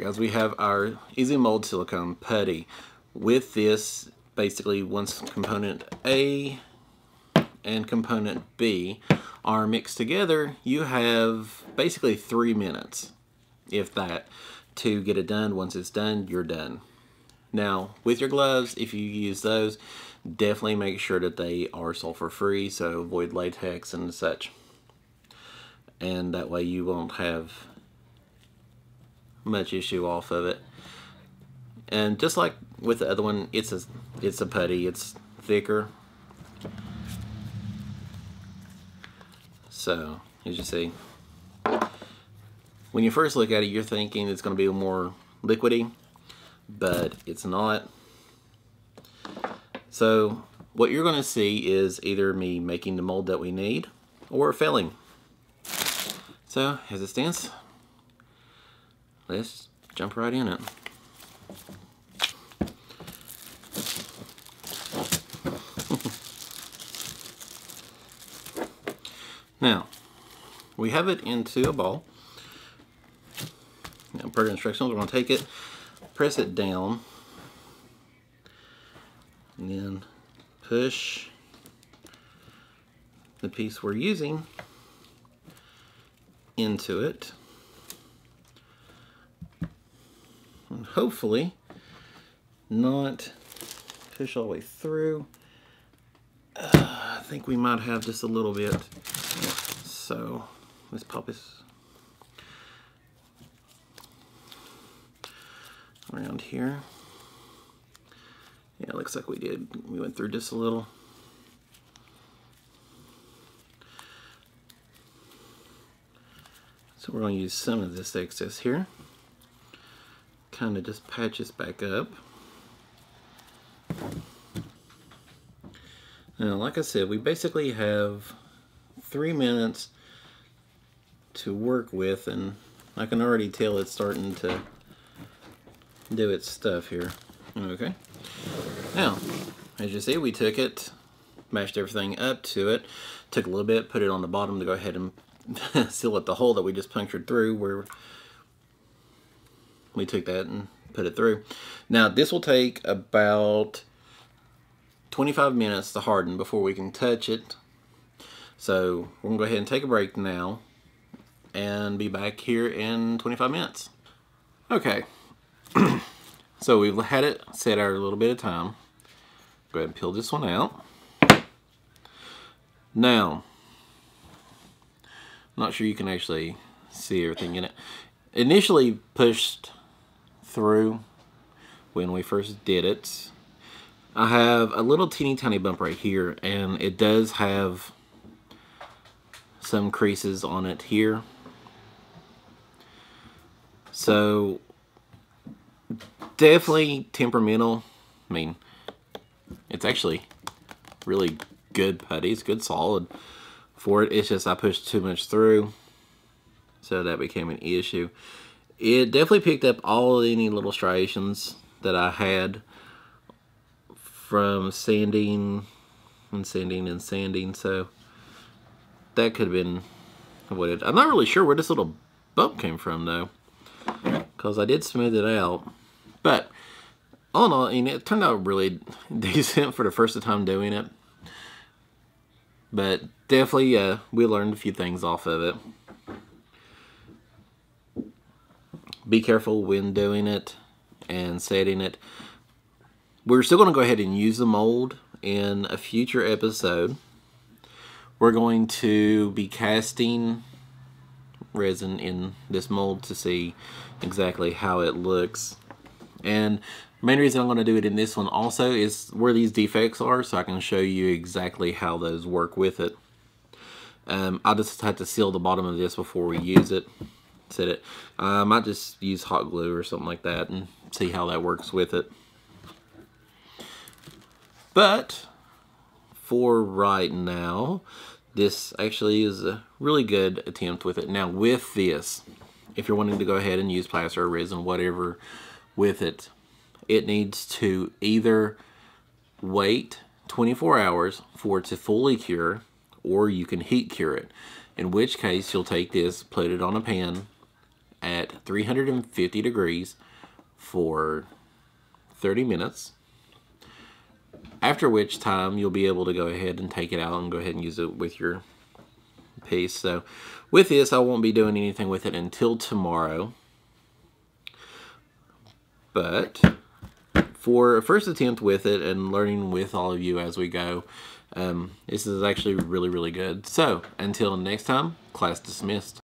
Alright guys, we have our Easy Mold Silicone Putty. With this, basically once component A and component B are mixed together, you have basically 3 minutes, if that, to get it done. Once it's done, you're done. Now, with your gloves, if you use those, definitely make sure that they are sulfur free, so avoid latex and such. And that way you won't have much issue off of it. And just like with the other one, it's a putty, it's thicker. So as you see, when you first look at it, you're thinking it's going to be more liquidy, but it's not. So what you're going to see is either me making the mold that we need or failing. So as it stands, let's jump right in it. Now, we have it into a ball. Now, per instructions, we're going to take it, press it down, and then push the piece we're using into it. And hopefully not push all the way through. I think we might have just a little bit. So let's pop this around here. Yeah, it looks like we did. We went through just a little. So we're going to use some of this excess here. Kind of just patch this back up. Now, like I said, we basically have 3 minutes to work with, and I can already tell it's starting to do its stuff here. Okay. Now, as you see, we took it, mashed everything up to it, took a little bit, put it on the bottom to go ahead and seal up the hole that we just punctured through where we took that and put it through. Now, this will take about 25 minutes to harden before we can touch it. So we're going to go ahead and take a break now and be back here in 25 minutes. Okay, so we've had it set our little bit of time. Go ahead and peel this one out. Now, I'm not sure you can actually see everything in it. Initially pushed through when we first did it. I have a little teeny tiny bump right here, and it does have some creases on it here. So definitely temperamental. I mean, it's actually really good putty. It's good solid for it. It's just I pushed too much through, so that became an issue. It definitely picked up all any little striations that I had from sanding and sanding and sanding, so that could have been avoided. I'm not really sure where this little bump came from though, because I did smooth it out. But all in all, it turned out really decent for the first time doing it. But definitely we learned a few things off of it. Be careful when doing it and setting it. We're still going to go ahead and use the mold in a future episode. We're going to be casting resin in this mold to see exactly how it looks. And the main reason I'm going to do it in this one also is where these defects are, so I can show you exactly how those work with it. I'll just have to seal the bottom of this before we use it. Set it. I might just use hot glue or something like that and see how that works with it. But for right now, this actually is a really good attempt with it. Now with this, if you're wanting to go ahead and use plaster or resin, whatever with it, it needs to either wait 24 hours for it to fully cure, or you can heat cure it. In which case, you'll take this, put it on a pan, at 350 degrees for 30 minutes. After which time you'll be able to go ahead and take it out and go ahead and use it with your piece. So with this, I won't be doing anything with it until tomorrow. But for a first attempt with it and learning with all of you as we go, this is actually really, really good. So until next time, class dismissed.